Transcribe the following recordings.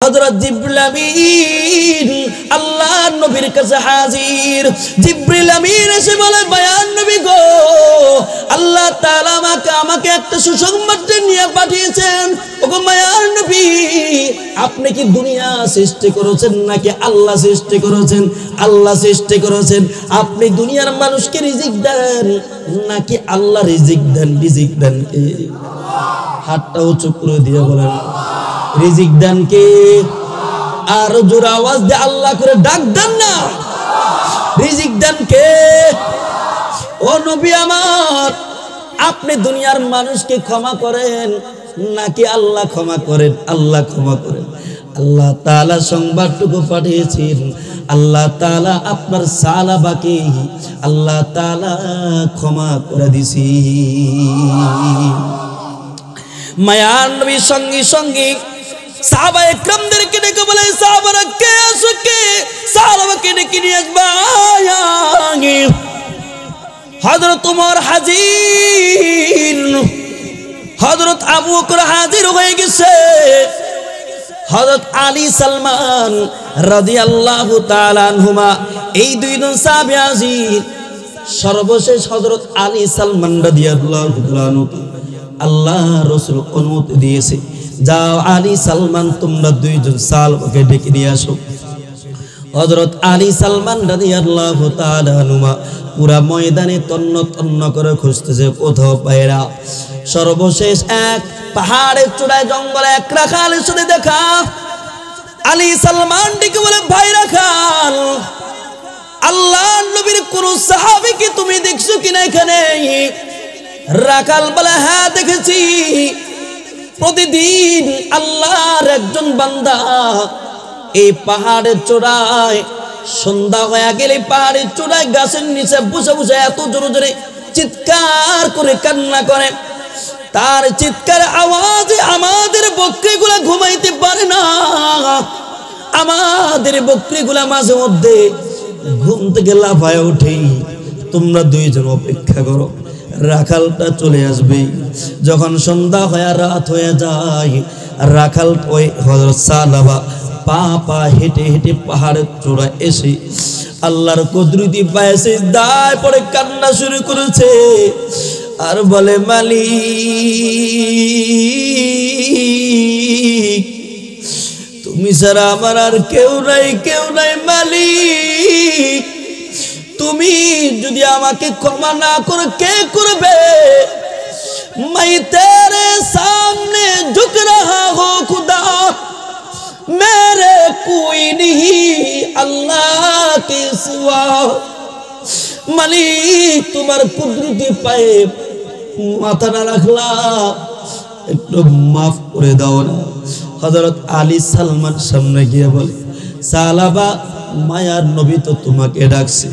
হযরত জিবরিল আমিন আল্লাহর নবীর কাছে হাজির। জিবরিল আমিন এসে বলে, বায়ান নবী গো, আল্লাহ তাআলা আমাকে একটা সুসংবাদ নিয়ে পাঠিয়েছেন। ওগো মায়ার নবী, আপনি কি দুনিয়া সৃষ্টি করেছেন নাকি আল্লাহ সৃষ্টি করেছেন? আল্লাহ সৃষ্টি করেছেন। আপনি দুনিয়ার মানুষকে রিজিক দেন নাকি আল্লাহ রিজিক দেন? রিজিক দেন কে? হাতটা উঁচু করে দিয়ে বলেন, রিজিক দেন কে? আর জোরে আওয়াজ দিয়ে আল্লাহ করে ডাক দেন না, রিজিক দেন কে? ও নবী আমার, আপনি দুনিয়ার মানুষকে ক্ষমা করেন নাকি আল্লাহ ক্ষমা করেন? আল্লাহ ক্ষমা করেন। আল্লাহ তাআলা সংবাদটুকু পাঠিয়েছেন, আল্লাহ তাআলা আপনার সালাবাকে আল্লাহ তাআলা ক্ষমা করে দিছি। মায়ার নবী সঙ্গে সঙ্গে সাহাবায়ে কেরামদেরকে ডেকে বলে, সাহাবারা কে আসো, কে সাহাবাকে ডেকে নিয়ে আসবা। হযরত ওমর হাজির, হযরত আবু বকর হাজির হয়ে গেছে, হযরত আলী সালমান রাদিয়াল্লাহু তাআলা আনহুমা এই দুইজন সাহাবী হাজির। সর্বশেষ হযরত আলী সালমান রাদিয়াল্লাহু তাআলা আনহু আল্লাহ রাসূল অনুমতি দিয়েছে, যাও আলী সালমান তোমরা দুইজন সাহাবাকে ডেকে নিয়ে আসো। হযরত আলী সালমান রাদিয়াল্লাহু তাআলা আনহুমা পুরা ময়দানে তন্ন তন্ন করে খুঁজতেছে, কোথাও পায় না। সর্বশেষ এক পাহাড়ের চূড়ায় জঙ্গলে এক রাখালের সাথে দেখা। আলী সালমান ডেকে বলে, ভাই রাখাল, আল্লাহর নবীর কোন সাহাবীকে তুমি দেখছো কিনা এখানে? রাখাল বলে, হ্যাঁ দেখেছি। প্রতিদিন আল্লাহর একজন বান্দা এই পাহাড়ের চূড়ায় সন্ধ্যা হয়ে গেলে পাহাড়ের চূড়ায় গাছের নিচে বসে বসে এত জোরে জোরে চিৎকার করে কান্না করে, তার চিৎকার আওয়াজে আমাদের বকরিগুলা ঘুমাইতে পারে না। আমাদের বকরিগুলা মাঝে মধ্যে ঘুম থেকে লাফায় ওঠে। তোমরা দুইজন অপেক্ষা করো, রাখালটা চলে আসবে। যখন সন্ধ্যা হয়ে রাত হয়ে যায়, রাখাল ওই হযরত সালাবা পা পা হেঁটে হেঁটে পাহাড়ের চূড়ায় এসে আল্লাহর কুদরতি পায়ে সিজদায় পড়ে কান্না শুরু করেছে আর বলে, মালিক তুমি ছাড়া আমার আর কেউ নাই, কেউ নাই মালিক, তুমি যদি আমাকে ক্ষমা না করো কে করবে? मैं तेरे सामने झुक रहा हूँ खुदा, मेरे कोई नहीं अल्लाह के सिवा। মালিক তোমার কুদরতি পায়ে মাথা না রাখলা, একটু মাফ করে দাও না। হযরত আলী সালমান সামনে গিয়ে বলে, সালাবা মায়ার নবী তো তোমাকে ডাকছে,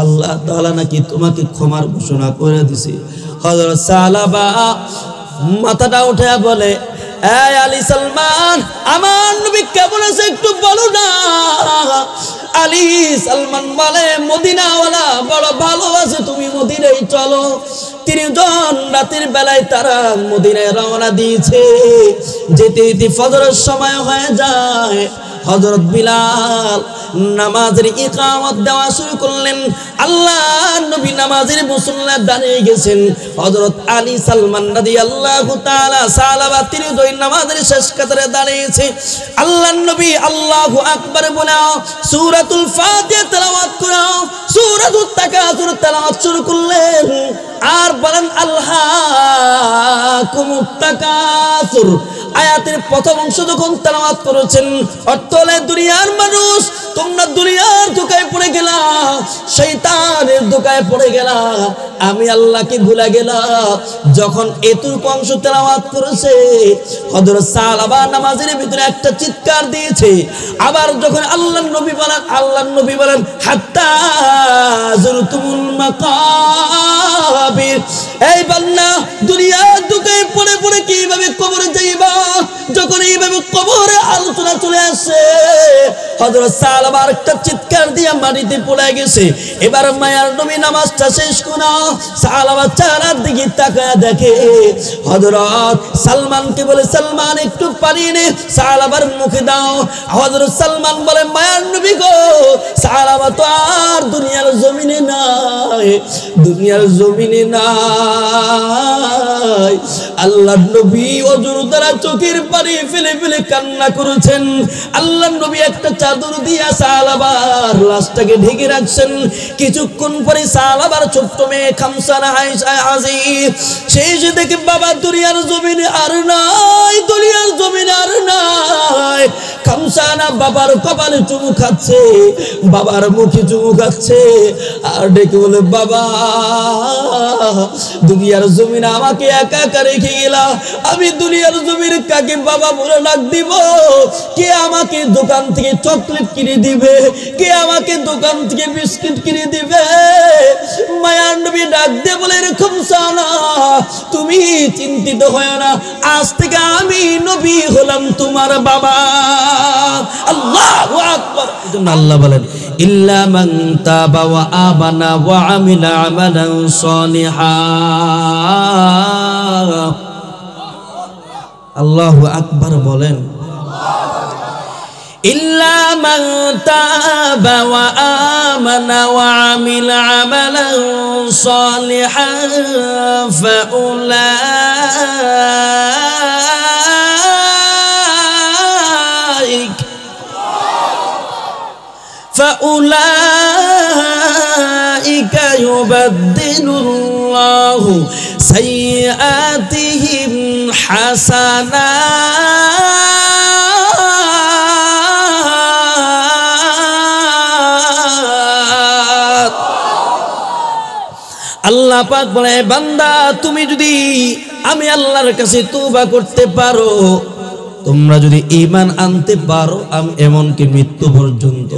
আল্লাহ তাআলা নাকি তোমাকে ক্ষমার ঘোষণা করে দিছে। হযরত সালাবা মাথাটা উঠে বলে, এই আলী সালমান, আমার নবী কেমন আছে একটু বলো না। আলী সালমান বলে, মদিনাওয়ালা বড় ভালো আছে, তুমি মদিনায় চলো। 3 জন রাতের বেলায় তারা মদিনায় রওনা দিয়েছে। যেতে যেতে ফজরের সময় হয়ে যায়। হযরত বিলাল নামাজের ইকামত দেওয়া শুরু করলেন। আল্লাহর নবী নামাজের মুসল্লা দাঁড়িয়ে গেছেন। হযরত আলী সালমান রাদিয়াল্লাহু তাআলা সাহাবা তিরুদই নামাজের শেষ কাতারে দাঁড়িয়েছে। আল্লাহর নবী আল্লাহু আকবার বলে সূরাতুল ফাতিহা তেলাওয়াত করে সূরাতুত তাকাসুর তেলাওয়াত শুরু করলেন আর বলেন, আলহাকুমুত তাকাসুর আয়াতের প্রথম অংশ যখন তেলাওয়াত করেছেন, অর্থ হলো দুনিয়ার মানুষ তোমরা দুনিয়ার ধোঁকায় পড়ে গেলা, শয়তানের ধোঁকায় পড়ে গেলা, আমি আল্লাহকে ভুলে গেলা। যখন এতটুকু অংশ তেলাওয়াত করেছে, হযরত সাহাবা নামাজের ভিতরে একটা চিৎকার দিয়েছে। আবার যখন আল্লাহর নবী বলেন হাত্তা যুরতুমুল মাকাবির, এই বান্দা দুনিয়ার ধোঁকায় পড়ে পড়ে কিভাবে কবরে যাইবা? যখন এইভাবে কবরে আলোচনা চলে আসে, হযরত সালাবার একটা চিৎকার দিয়ে মাটিতে পড়ে গেছে। এবার মায়ার নবী নামাজটা শেষ করে সালাবা চারার দিকে তাকায় দেখে হযরত সালমানকে বলে, সালমান একটু পানি এনে সালাবার মুখে দাও। হযরত সালমান বলে, মায়ার নবী গো, সালাবা তো আর দুনিয়ার জমিনে নাই, দুনিয়ার জমিনে নাই। আল্লাহর নবী ওযুর দ্বারা চোখের পানি ফেলে ফেলে কান্না করেছেন। আল্লাহর নবী একটা চাদর দিয়া সালাবার লাশটাকে ঢেকে রাখছেন। কিছুক্ষণ পরে সালাবার ছোট্ট মেয়ে খামসানা আয়েশা হাজির। সেই যে দেখে বাবা দুনিয়ার জমিনে আর নাই, দুনিয়ার জমিনে আর নাই। খামসানা বাবার কপালে চুমু খাচ্ছে, বাবার মুখে চুমু খাচ্ছে, আর ডেকে বলে, বাবা দুনিয়ার জমিনে আমাকে একা একা রেখে গেলা, আমি দুনিয়ার জমির কাকে বাবা বলে ডাক দিব? কে আমাকে দোকান থেকে চকলেট কিনে দিবে? কে আমাকে দোকান থেকে বিস্কিট কিনে দিবে? মায়ার নবী ডাক দিয়ে বলে, এরকম সানা তুমি চিন্তিত হয় না, আজ থেকে আমি নবী হলাম তোমার বাবা। আল্লাহু আকবার। এজন্য আল্লাহ বলেন, ইল্লা মান তাবা ওয়া আমানা ওয়া আমিলা আমালান সালিহা। আল্লাহু আকবার বলেন। ইল্লা মান তাবা ওয়া আমানা ওয়া আমিলা আমালান সালিহান فأولئك يبدل الله سيئاتهم حسنات। আল্লাহ পাক বলে, বান্দা তুমি যদি আমি আল্লাহর কাছে তওবা করতে পারো, তোমরা যদি ঈমান আনতে পারো, এমনকি মৃত্যু পর্যন্ত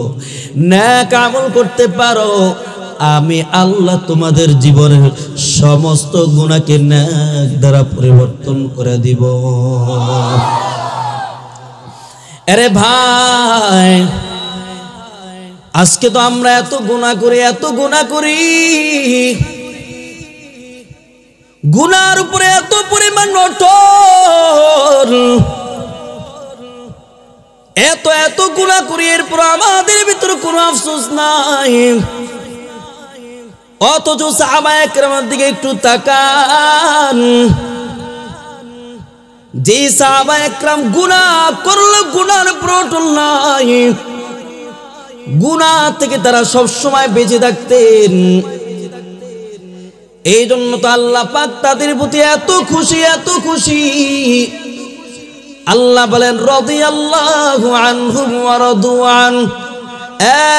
নেক আমল করতে পারো, আমি আল্লাহ তোমাদের জীবনের সমস্ত গুনাহকে নেক দ্বারা পরিবর্তন করে দিব। আরে ভাই, আজকে তো আমরা এত গুনাহ করি, এত গুনাহ করি, গুনার উপরে এত পরিমাণ নটর, এত এত গুনাহ করি, এরপর আমাদের ভিতরে কোনো আফসোস নাই। অথচ সাহাবায়ে কেরামের দিকে একটু তাকান, যে সাহাবায়ে কেরাম গুনাহ করলে গুনার প্রটোল নাই, গুনাহ থেকে তারা সব সময় বেঁচে থাকতেন। এই জন্য তো আল্লাহ পাক তাদের প্রতি এত খুশি, এত খুশি। আল্লাহ বলেন, রাদিয়াল্লাহু আনহুম ওয়া রাদু আন।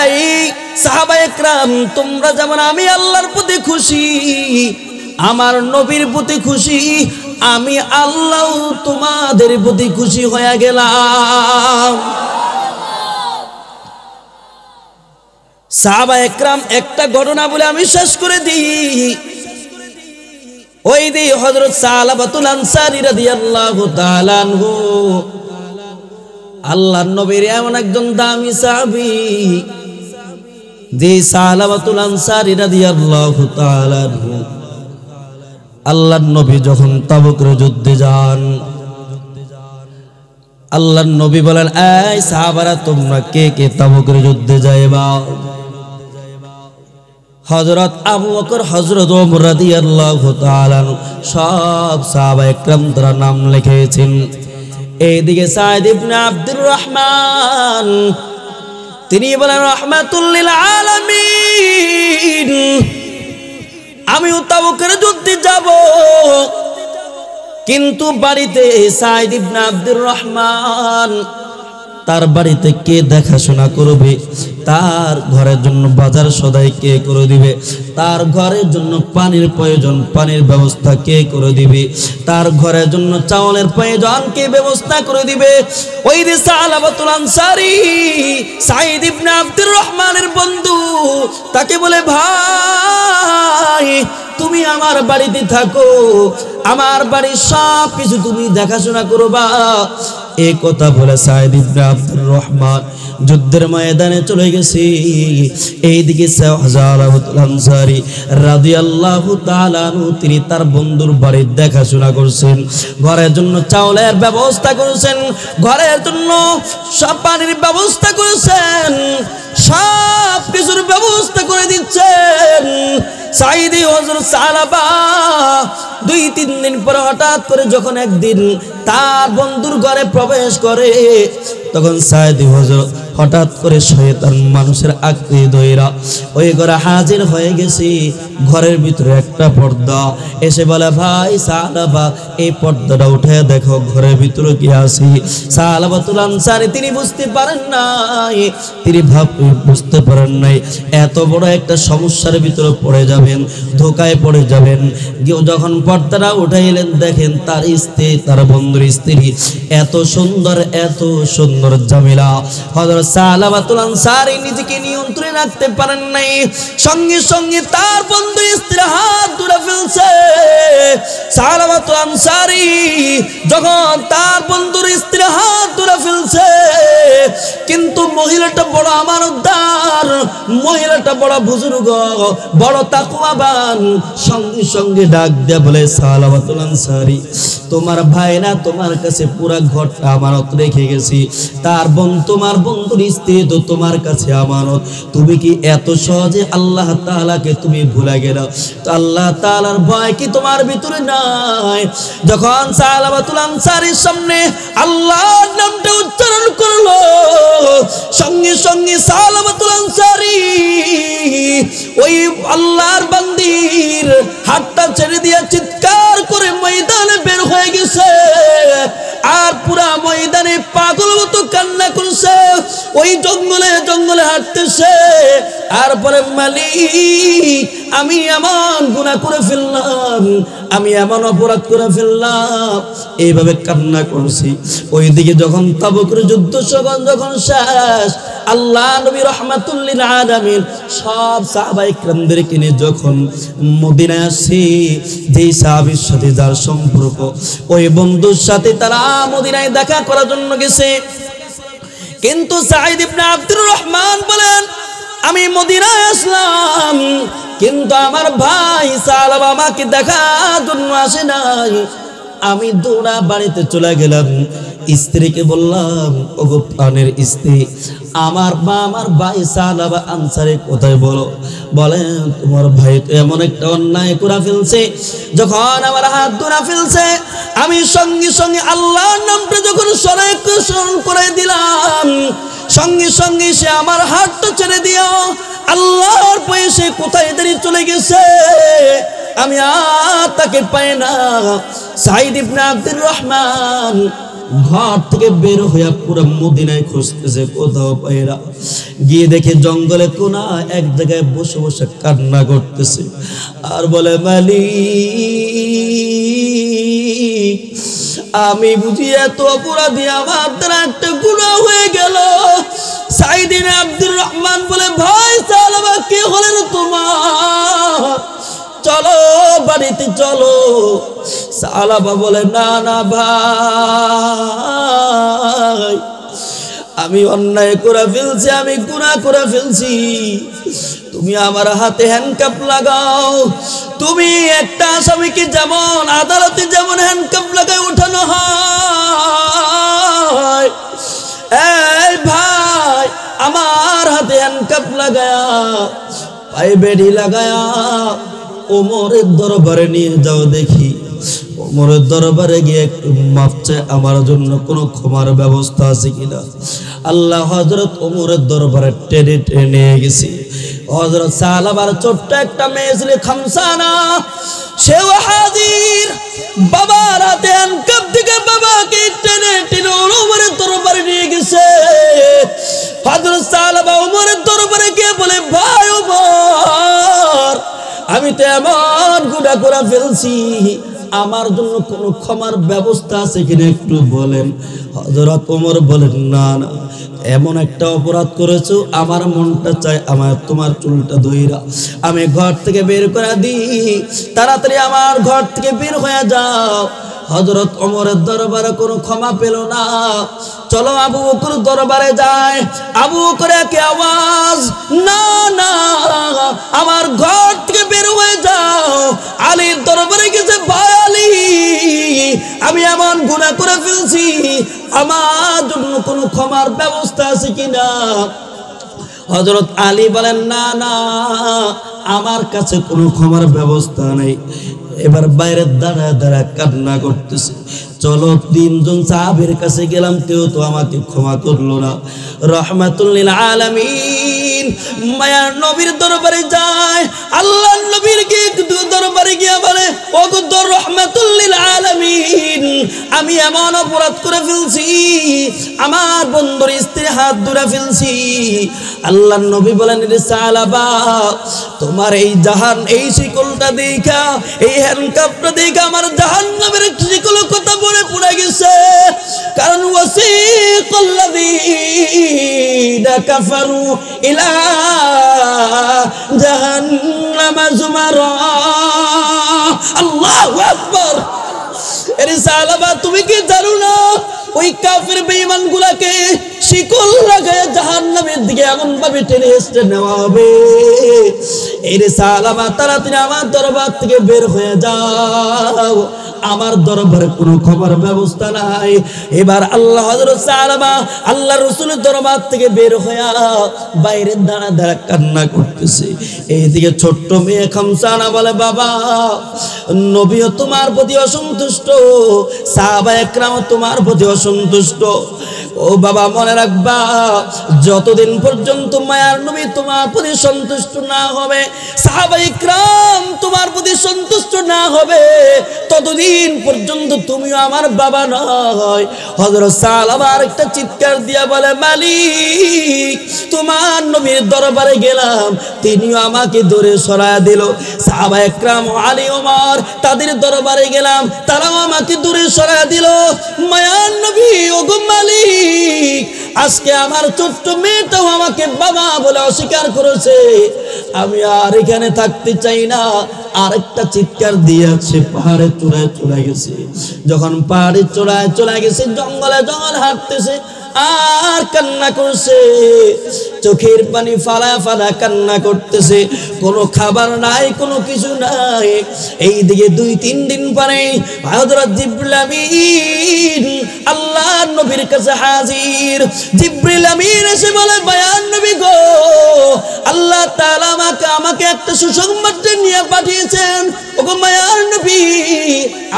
এই সাহাবায়ে কেরাম, তোমরা যেমন আমি আল্লাহর প্রতি খুশি, আমার নবীর প্রতি খুশি, আমি আল্লাহ তোমাদের প্রতি খুশি হয়ে গেলাম। সাহাবায়ে কেরাম একটা ঘটনা বলে আমি শেষ করে দিই। ওই যে হযরত সালাবাতুল আনসারী রাদিয়াল্লাহু তাআলা আনহু, আল্লাহর নবীর এমন একজন দামি সাহাবী, যে সালাবাতুল আনসারী রাদিয়াল্লাহু তাআলা আনহু, আল্লাহর নবী যখন তাবুকের যুদ্ধে যান, আল্লাহর নবী বলেন, এই সাহাবারা তোমরা কে কে তাবুকের যুদ্ধে যাইবা? হযরত আবু বকর, হযরত ওমর রাদিয়াল্লাহু তাআলা সব সাহাবায়ে কেরাম তারা নাম লিখেছেন। এইদিকে সাঈদ ইবনে আব্দুর রহমান, তিনি বলেন, রাহমাতুল লিল আলামিন, আমিও তাবুকের যুদ্ধে যাব, কিন্তু বাড়িতে সাঈদ ইবনে আব্দুর রহমান, তার বাড়িতে কে দেখাশোনা করবে? তার ঘরের জন্য বাজার সদাই কে করে দিবে? তার ঘরের জন্য পানির প্রয়োজন, পানির ব্যবস্থা কে করে দিবে? তার ঘরের জন্য চাউলের প্রয়োজন কে ব্যবস্থা করে দিবে? ওই যে সালাবাতুল আনসারী সাঈদ ইবনে আব্দুর রহমানের বন্ধু, তাকে বলে, ভাই তুমি আমার বাড়িতে থাকো, আমার বাড়ির সব কিছু তুমি দেখাশোনা করবা, এই কথা বলে সাঈদ ইবনে আব্দুর রহমান যুদ্ধের ময়দানে চলে গেছে। এইদিকে সাহাবাতুল আনসারী রাদিয়াল্লাহু তাআলা আনহু তিনি তার বন্ধুর বাড়ির দেখাশোনা করছেন, ঘরের জন্য চাউলের ব্যবস্থা করেছেন, ঘরের জন্য সব পানির ব্যবস্থা করেছেন, সব কিছুর ব্যবস্থা করে দিচ্ছেন। সাঈদী হযরত সালাবা 2-3 দিন পর হঠাৎ করে যখন একদিন তার বন্ধুর ঘরে প্রবেশ করে, তখন সাঈদী হযরত হঠাৎ করে শয়তান মানুষের আকৃতি ধইরা ওই ঘরে হাজির হয়ে গেছে। ঘরের ভিতরে একটা পর্দা এসে বলে, ভাই সালাবা এই পর্দাটা উঠে দেখো ঘরের ভিতরে কি আছে। সালাবাতুল আনসারী তিনি বুঝতে পারেন নাই, তিনি বুঝতে পারেন নাই এত বড় একটা সমস্যার ভিতরে পড়ে যাবেন, ধোকায় পড়ে যাবেন। যখন পর্দাটা উঠাইলেন দেখেন তার স্ত্রী, তার বন্ধুর স্ত্রী এত সুন্দর জামিলা। হযরত সালাবাতুল আনসারী নিজেকে নিয়ন্ত্রণে রাখতে পারেন নাই, সঙ্গে সঙ্গে তার বন্ধুর স্ত্রী হাত ধরে ফেলছে। সালাবাতুল আনসারী যখন তার বন্ধুর স্ত্রী হাত ধরে ফেলছে, কিন্তু মহিলাটা বড় আমানতদার, মহিলাটা বড় বুজুর্গ, বড় তাকওয়াবান, সঙ্গে সঙ্গে ডাক দিয়ে বলে, সালাবাতুল আনসারী তোমার ভাই না তোমার কাছে পুরা ঘরটা আমানত রেখে গেছি, তোমার বন্ধুর স্ত্রী তো তোমার কাছে আমানত, তুমি কি এত সহজে আল্লাহ তাআলাকে তুমি ভুলে গেল? তো আল্লাহ তাআলার ভয় কি তোমার ভিতরে নাই? যখন সালাবাতুল আনসারীর সামনে আল্লাহর নামটা উচ্চারণ করলো, সঙ্গে সঙ্গে সালাবাতুল আনসারী ওই আল্লাহর বান্দির হাতটা ছেড়ে দিয়ে চিৎকার করে ময়দানে বের হয়ে গেছে, আর পুরা ময়দানে পাগল মতো কান্না করছে, ওই জঙ্গলে জঙ্গলে হাঁটতেছে। আর পরে, মালিক আমি এমন গুনাহ করে ফেললাম, আমি এমন অপরাধ করে ফেললাম, এইভাবে কান্না করছি। ওইদিকে যখন তাবুকের যুদ্ধ যখন শেষ, আল্লাহ নবী রাহমাতুল লিল আলামিন সব সাহাবায়ে কিরামদেরকে নিয়ে যখন মদিনায় আসে, যেই সাহাবীর সাথে যার সম্পর্ক ওই বন্ধুর সাথে তারা মদিনায় দেখা করার জন্য গেছে। কিন্তু সাঈদ ইবনে আব্দুর রহমান বলেন, আমি মদিনায় আসলাম কিন্তু আমার ভাই সালাবা আমাকে দেখার জন্য আসে নাই। আমি দৌড়া বাড়িতে চলে গেলাম, স্ত্রীকে বললাম, ওগো প্রাণের স্ত্রী, আমার মা আমার ভাই সালাবা আনসারী কোথায় বলো? বলেন তোমার ভাই তো এমন একটা অন্যায় করে ফেলছে, যখন আমার হাত ধরে ফেলছে আমি সঙ্গে সঙ্গে আল্লাহর নামটা যখন স্মরণ করে দিলাম, সঙ্গে সঙ্গে সে আমার হাতটা ছেড়ে দিও, আল্লাহর ভয়ে সে কোথায় দাঁড়িয়ে চলে গেছে, আমি আর তাকে পাই না। সাঈদ ইবনে আব্দুর রহমান ঘর থেকে বের হয়ে পুরো মদিনায় খুঁজতেছে, কোথাও পায় না। গিয়ে দেখে জঙ্গলে কোনা এক জায়গায় বসে বসে কান্না করতেছে, আর বলে, মালিক আমি বুঝি এত অপরাধী, আমার দ্বারা একটা গুনাহ হয়ে গেল। সাঈদ ইবনে আব্দুর রহমান বলে, ভাই সালাবা কি হলেন তোমার? চলো বাড়িতে চলো। সালাবা বলে, না না ভাই, আমি অন্যায় করে ফেলছি, আমি গুনাহ করে ফেলছি, তুমি আমার হাতে হ্যান্ডকাপ লাগাও। তুমি একটা আসামিকে যেমন আদালতে যেমন হ্যান্ডকাপ লাগায় উঠানো হয়, এই ভাই আমার হাতে হ্যান্ডকাপ লাগায়া, পায়ে বেড়ি লাগায়া ওমরের দরবারে নিয়ে যাও, দেখি ওমরের দরবারে গিয়ে একটু মাফ চাই, আমার জন্য কোনো ক্ষমার ব্যবস্থা আছে কিনা। আল্লাহ হযরত ওমরের দরবারে টেনে টেনে নিয়ে গেছি। হযরত সালাবার ছোট্ট একটা মেয়ে ছিল খামসানা, সেও হাজির, বাবার হাতে হ্যান্ডকাপ থেকে বাবাকে টেনে টেনে ওমরের দরবারে নিয়ে গেছে। হযরত সালাবা ওমরের দরবারে গিয়ে বলে, ভাই ওমর, আমি তো এমন গুনাহ করে ফেলছি, আমার জন্য কোনো ক্ষমার ব্যবস্থা আছে কিনা একটু বলেন। হযরত ওমর বলেন, না না, এমন একটা অপরাধ করেছো, আমার মনটা চায় আমার তোমার চুলটা ধইরা আমি ঘর থেকে বের করে দিই, তাড়াতাড়ি আমার ঘর থেকে বের হয়ে যাও। হযরত ওমরের দরবারে কোনো ক্ষমা পেল না। চলো আবু বকর দরবারে যায়। আবু বকর একে আওয়াজ, না না, আমার ঘর থেকে বের হয়ে যাও। আলীর দরবারে গেছে, ভাই আলী, আমি এমন গুনাহ করে ফেলছি, আমার জন্য কোনো ক্ষমার ব্যবস্থা আছে কিনা? হযরত আলী বলেন, না না, আমার কাছে কোনো ক্ষমার ব্যবস্থা নেই। এবার বাইরে দাঁড়ায় দাঁড়ায় কান্না করতেছে। চলো তিনজন সাহাবীর কাছে গেলাম, কেউ তো আমাকে ক্ষমা করলো না। রাহমাতুল লিল আলামিন মায়ার নবীর দরবারে যায়। আল্লাহর নবীর দরবারে গিয়ে বলে, ওগো রাহমাতুল লিল আলামিন, আমি এমন অপরাধ করে ফেলছি, আমার বন্ধুর স্ত্রী হাত ধরে ফেলছি। আল্লাহর নবী বলেন, রে সালাবা, তোমার এই জাহান, এই শিকলটা দেখা, এই হ্যান্ডকাপটা দেখা আমার জাহান্নামের শিকল কথা মনে পড়ে গেছে। কারণ ওয়াসিকাল্লাযীনা কাফারু ইলা জাহান্নামা যুমারা। আল্লাহু আকবার। এরে সালাবা, তুমি কি জানো না ওই কাফের বেঈমান গুলাকে শিকল লাগায় জাহান্নামের দিকে এমন ভাবে টেনে হেঁচড়ে নেওয়া হবে? এরে সালাবা, তাড়াতাড়ি আমার দরবার থেকে বের হয়ে যাও, আমার দরবারে কোনো খবর ব্যবস্থা নাই। এবার আল্লাহ হযরত সালাবা আল্লাহ রাসূলের দরবার থেকে বের হয়ে বাইরে দাঁড়া দাঁড়া কান্না করতেছে। এইদিকে ছোট্ট মেয়ে খামসানা বলে, বাবা, নবীও তোমার প্রতি অসন্তুষ্ট, সাহাবায়ে কেরাম তোমার প্রতি অসন্তুষ্ট। ও বাবা, মনে রাখবা, যতদিন পর্যন্ত মায়ার নবী তোমার প্রতি সন্তুষ্ট না হবে, সাহাবায়ে কেরাম তোমার প্রতি সন্তুষ্ট না হবে, ততদিন পর্যন্ত তুমিও আমার বাবা নয়। হযরত সালাবা একটা চিৎকার দিয়া বলে, মালিক, তোমার নবীর দরবারে গেলাম, তিনিও আমাকে ধরে সরায়া দিল। সাহাবায়ে কেরাম আলী ওমর তাদের দরবারে গেলাম, তারাও আমাকে দূরে সরায়া দিল। মায়ার নবী, ওগো মালিক, আজকে আমার ছোট্ট মেয়েটাও আমাকে বাবা বলে অস্বীকার করেছে, আমি আর এখানে থাকতে চাই না। আরেকটা চিৎকার দিয়েছে, পাহাড়ে চূড়ায় চলে গেছে। যখন পাহাড়ে চূড়ায় চলে গেছে, জঙ্গলে জঙ্গল হাঁটতেছে আর কান্না করছে, চোখের পানি ফালা ফালা কান্না করতেছে। কোনো খাবার নাই, কোনো কিছু নাই। এইদিকে 2-3 দিন পরে হযরত জিবরিল আমিন আল্লাহর নবীর কাছে হাজির। জিবরিল আমিন এসে বলে, মায়ার নবী গো, আল্লাহ তাআলা আমাকে একটা সুসংবাদ নিয়ে পাঠিয়েছেন। ওগো মায়ার নবী,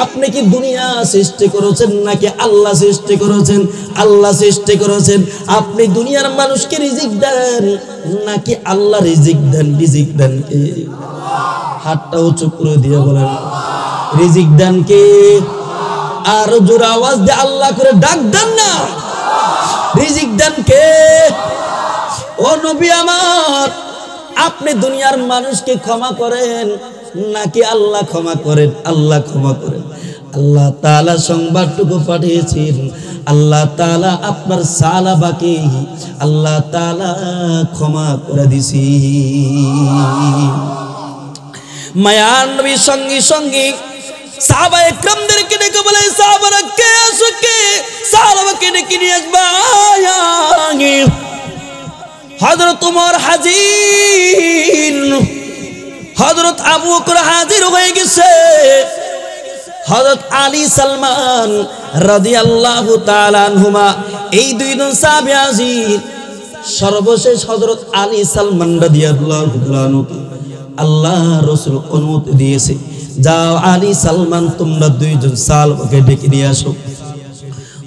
আপনি কি দুনিয়া সৃষ্টি করেছেন নাকি আল্লাহ সৃষ্টি করেছেন? আল্লাহ সৃষ্টি করেছেন। আপনি দুনিয়ার মানুষকে রিজিক দেন নাকি আল্লাহ রিজিক দেন? রিজিক দেন কে? হাতটা উঁচু করে দিয়ে বলেন, রিজিক দেন কে? আর জোর আওয়াজ দিয়ে আল্লাহ করে ডাক দেন না, রিজিক দেন কে? ও নবী আমার, আপনি দুনিয়ার মানুষকে ক্ষমা করেন নাকি আল্লাহ ক্ষমা করেন? আল্লাহ ক্ষমা করেন। আল্লাহ তাআলা সংবাদটুকু পাঠিয়েছেন, আল্লাহ তাআলা আপনার সালাবাকে আল্লাহ তাআলা ক্ষমা করে দিছি। মায়ার নবী সঙ্গে সঙ্গে সাহাবায়ে কেরামদেরকে ডেকে বলে, সাহাবারা কে আসো, কে সাহাবাকে ডেকে নিয়ে আসবা। হযরত ওমর হাজির, হযরত আবু বকর হাজির হয়ে গেছে, হযরত আলী সালমান রাদিয়াল্লাহু তাআলা আনহুমা, এই দুইজন সাহাবী হাজির। সর্বশেষ হযরত আলী সালমান রাদিয়াল্লাহু তাআলা আনহু আল্লাহ রাসূল অনুমতি দিয়েছে, যাও আলী সালমান, তোমরা দুইজন সাহাবাকে ডেকে নিয়ে আসো।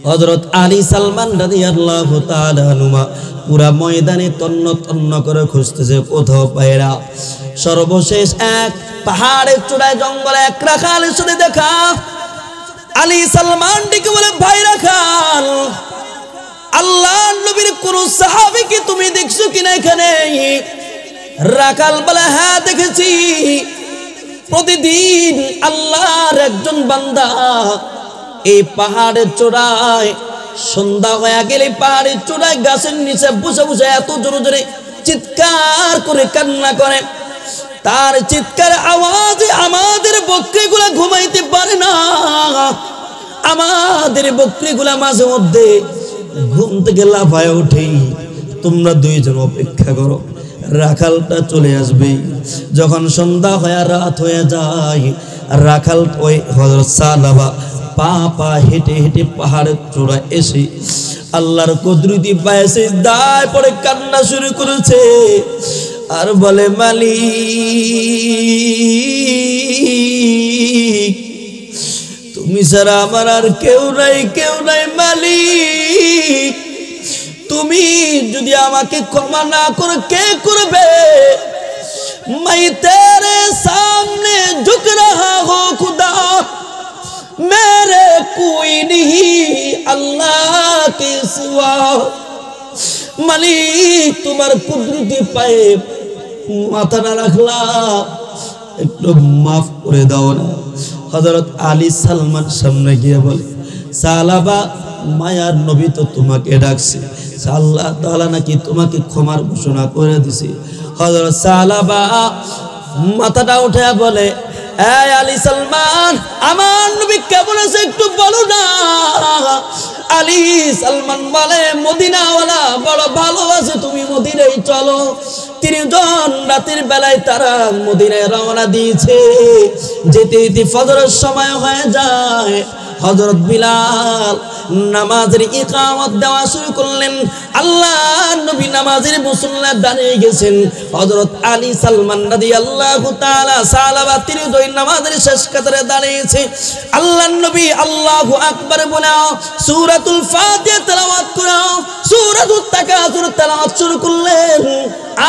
হযরত আলী সালমান রাদিয়াল্লাহু তাআলা আনহুমা পুরা ময়দানে তন্ন তন্ন করে খুঁজতেছে, কোথাও পায় না। সর্বশেষ এক পাহাড়ের চূড়ায় জঙ্গলে এক রাখালের সাথে দেখা। আলী সালমান ডেকে বলে, ভাই রাখাল, আল্লাহর নবীর কোন সাহাবীকে তুমি দেখছো কিনা এখানে? রাখাল বলে, হ্যাঁ দেখেছি, প্রতিদিন আল্লাহর একজন বান্দা এই পাহাড়ের চূড়ায় সন্ধ্যা হয়ে গেলে পাহাড়ের চূড়ায় গাছের নিচে বসে বসে এত জোরে জোরে চিৎকার করে কান্না করে, তার চিৎকার আওয়াজে আমাদের পক্ষে গুলা ঘুমাইতে পারে না। আমাদের বকরিগুলা মাঝে মধ্যে ঘুম থেকে লাফায় ওঠে। তোমরা দুইজন অপেক্ষা করো, রাখালটা চলে আসবে। যখন সন্ধ্যা হয়ে রাত হয়ে যায়, রাখাল ওই হযরত সালাবা পা পা হেঁটে হেঁটে পাহাড়ের চূড়ায় এসে আল্লাহর কুদরতি পায়ে সিজদায় পড়ে কান্না শুরু করেছে আর বলে, মালিক তুমি ছাড়া আমার আর কেউ নাই, কেউ নাই মালিক, তুমি যদি আমাকে ক্ষমা না করো কে করবে? मैं तेरे सामने झुक रहा हूँ खुदा, मेरे कोई नहीं अल्लाह के सिवा। মালিক তোমার কুদরতি পায়ে মাথা না রাখলাম, একটু মাফ করে দাও না। হযরত আলী সালমান সামনে গিয়ে বলে, সালাবা মায়ার নবী তো তোমাকে ডাকছে, আল্লাহ তাআলা নাকি তোমাকে ক্ষমার ঘোষণা করে দিছে। হযরত সালাবা মাথাটা উঠে বলে, এই আলী সালমান, আমার নবী কেমন আছে একটু বলো না। আলী সালমান বলে, মদিনাওয়ালা বড় ভালো আছে, তুমি মদিনায় চলো। তিনজন রাতের বেলায় তারা মদিনায় রওনা দিয়েছে। যেতে যেতে ফজরের সময় হয়ে যায়। হযরত বিলাল নামাজের ইকামত দেওয়া শুরু করলেন। আল্লাহর নবী নামাজের মুসল্লায় দাঁড়িয়ে গেছেন। হযরত আলী সালমান রাদিয়াল্লাহু তাআলা সালাবা তিনজন নামাজের শেষ কাতারে দাঁড়িয়েছে। আল্লাহর নবী আল্লাহু আকবার বলে সূরাতুল ফাতিহা তেলাওয়াত করে সূরাতুত তাকাসুর তেলাওয়াত শুরু করলেন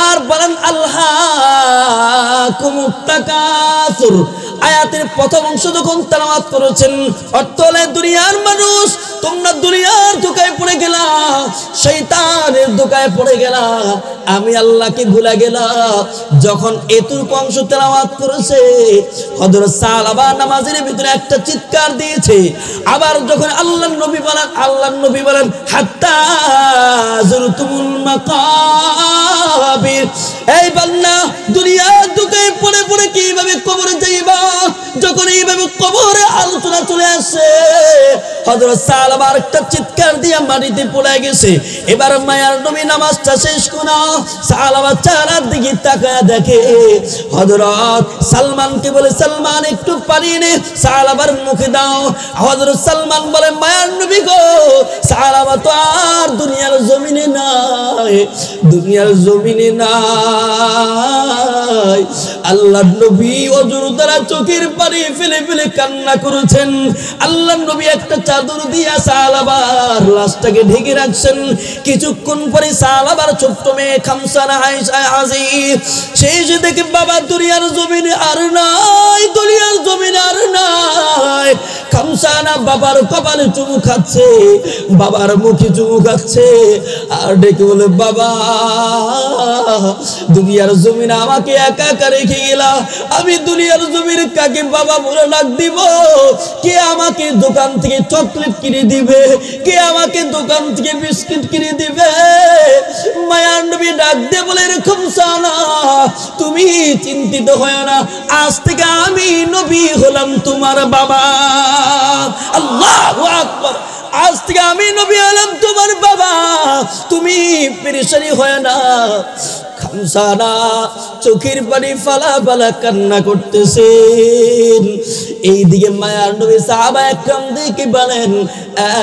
আর বলেন, আলহাকুমুত তাকাসুর আয়াতের প্রথম অংশ যখন তেলাওয়াত করেছেন, অর্থ হলো দুনিয়ার মানুষ তোমরা দুনিয়ার ধোঁকায় পড়ে গেলা, শয়তানের ধোঁকায় পড়ে গেলা, আমি আল্লাহকে ভুলে গেলা। যখন এতটুকু অংশ তেলাওয়াত করেছে, হযরত সালাবা নামাজের ভিতরে একটা চিৎকার দিয়েছে। আবার যখন আল্লাহর নবী বলেন হাত্তা যুরতুমুল মাকাবির, এই বান্দা দুনিয়ার ধোঁকায় পড়ে পড়ে কিভাবে কবরে যাইবা? যখন এইভাবে কবরে আলোচনা চলে আসে, হযরত সালাবা একটা চিৎকার দিয়ে মাটিতে পড়ে গেছে। এবার মায়ার নবী নামাজটা শেষ করে সালাবা চারার দিকে তাকায় দেখে হযরত সালমানকে বলে, সালমান একটু পানি এনে সালাবার মুখে দাও। হযরত সালমান বলে, মায়ার নবী গো, সালাবা তো আর দুনিয়ার জমিনে নাই, দুনিয়ার জমিনে নাই। আল্লাহর নবী অজুর দ্বারা চোখের পানি ফেলে ফেলে কান্না করেছেন। আল্লাহর নবী একটা চাদর দিয়া সালাবার লাশটাকে ঢেকে রাখছেন। কিছুক্ষণ পরে সালাবার ছোট্ট মেয়ে খামসানা আয়েশা হাজির। সেই যে দেখে বাবা দুনিয়ার জমিনে আর নাই, দুনিয়ার জমিনে আর নাই। খামসানা বাবার কপালে চুমু খাচ্ছে, বাবার মুখে চুমু খাচ্ছে আর ডেকে বলে, বাবা দুনিয়ার জমিনে আমাকে একা একা রেখে গেলা, আমি দুনিয়ার জমিনে কাকে বাবা বলে ডাক দিব? কে আমাকে দোকান থেকে চকলেট কিনে দিবে? কে আমাকে দোকান থেকে বিস্কিট কিনে দিবে? মায়ার নবী ডাক দিয়ে বলে, এরকম সানা তুমি চিন্তিত হয় না, আজ থেকে আমি নবী হলাম তোমার বাবা। আল্লাহু আকবার, আজ থেকে আমি নবী হলাম তোমার বাবা, তুমি পেরেশানি হয় না। খামসানা চোখের পানি ফালা ফালা কান্না করতেছেন। এইদিকে মায়ার নবী সাহাবা একরাম দেখে বলেন,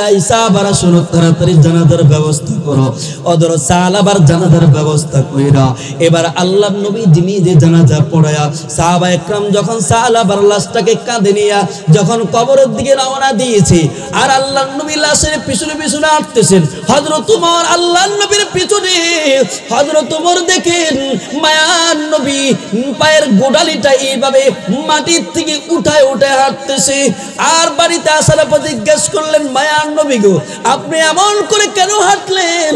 এই সাহাবারা শোনো, তাড়াতাড়ি জানাজার ব্যবস্থা করো। ওদের সালাবার জানাজার ব্যবস্থা কইরা এবার আল্লাহর নবী যিনি যে জানাজা পড়ায়া সাহাবা একরাম যখন সালাবার লাশটাকে কাঁধে নিয়া যখন কবরের দিকে রওনা দিয়েছে, আর আল্লাহর নবী লাশের পিছনে পিছনে আসতেছেন। হযরত ওমর আল্লাহর নবীর পিছনে, হযরত ওমর দেখেন মায়ার নবী পায়ের গোড়ালিটা এইভাবে মাটির থেকে উঠায় উঠায় হাঁটতেছে। আর বাড়িতে আসার পর জিজ্ঞেস করলেন, মায়ার নবী গো, আপনি এমন করে কেন হাঁটলেন?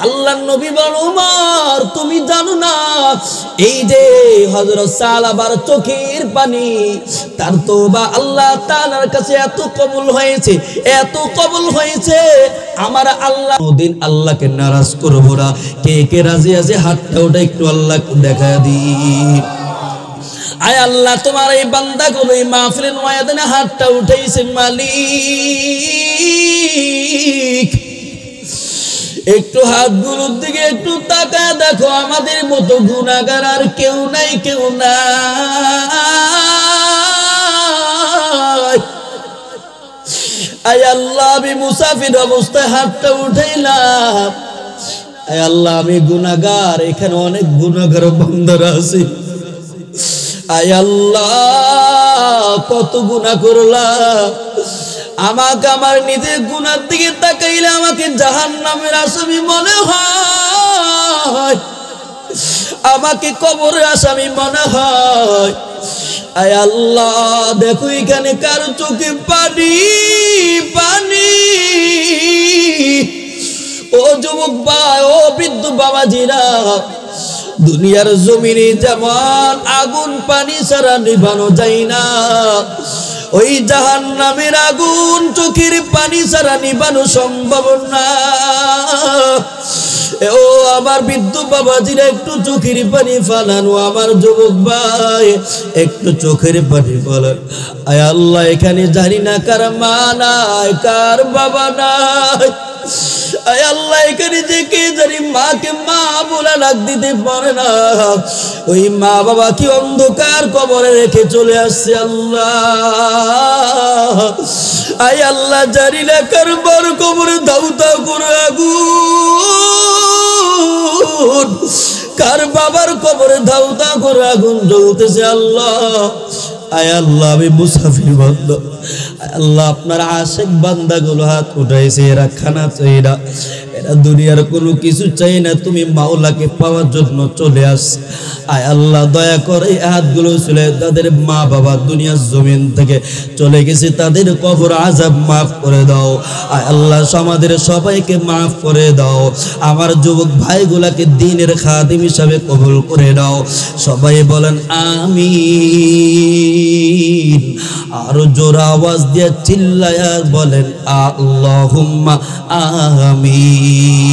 আল্লাহর নবী বলেন, ওমর তুমি জানো না, এই যে হযরত সালাবার চোখের পানি, তার তওবা আল্লাহ তাআলার কাছে এত কবুল হয়েছে, এত কবুল হয়েছে, আমার আল্লাহ কোনদিন আল্লাহকে নারাজ করব না। কে কে রাজি আছে হাতটা ওটা একটু আল্লাহকে দেখা দিই। আয় আল্লাহ তোমার এই বান্দাগুলো এই মাহফিলের ময়দানে হাতটা উঠাইছে মালিক, একটু হাতগুলোর দিকে একটু তাকায় দেখো, আমাদের মতো গুনাহগার আর কেউ নাই, কেউ নাই। আয় আল্লাহ আমি মুসাফির অবস্থায় হাতটা উঠাইলাম, আয় আল্লাহ আমি গুনাহগার, এখানে অনেক গুনাহগার বান্দারা আছে, আয় আল্লাহ কত গুনাহ করলাম, আমাকে আমার নিজের গুনার দিকে তাকাইলে আমাকে জাহান্নামের আসামি মনে হয়, আমাকে কবরের আসামি মনে হয়। আয় আল্লাহ দেখো এখানে কারো চোখে পানি পানি। ও যুবক ভাই, ও বৃদ্ধ বাবাজিরা, দুনিয়ার জমিনে যেমন আগুন পানি ছাড়া নিভানো যায় না, ওই জাহান্নামের আগুন চোখের পানি ছাড়া নিভানো সম্ভব না। ও আমার বৃদ্ধ বাবাজিরা, একটু চোখের পানি ফালানো, আমার যুবক ভাই একটু চোখের পানি ফালান। আয় আল্লাহ এখানে জানি না কার মা নাই, কার বাবা নাই, আয় আল্লাহ এখানে যে কে জানি মাকে মা বলে ডাক দিতে পারে না, ওই মা বাবা কি অন্ধকার কবরে রেখে চলে আসছে আল্লাহ। আয় আল্লাহ জানি না কার বড় কবরে দাউ দাউ করে আগুন, কার বাবার কবরে দাউ দাউ করে আগুন জ্বলতেছে আল্লাহ। আয় আল্লাহ আমি মুসাফির বান্দা, আল্লাহ আপনার আশিক বান্দাগুলো হাত উঠাইছে, এরা খানা চাই না, এরা দুনিয়ার কোনো কিছু চাই না, তুমি মাওলাকে পাওয়ার জন্য চলে আস। আয় আল্লাহ দয়া করে এই হাতগুলো চলে, তাদের মা বাবা দুনিয়ার জমিন থেকে চলে গেছে, তাদের কবর আযাব মাফ করে দাও। আয় আল্লাহ সমাজের সবাইকে মাফ করে দাও, আমার যুবক ভাইগুলাকে দ্বীনের খাদিম হিসাবে কবুল করে দাও। সবাই বলেন আমিন। আর জোর আওয়াজ দিয়ে চিল্লায়া বলেন আল্লাহুম্মা আমিন।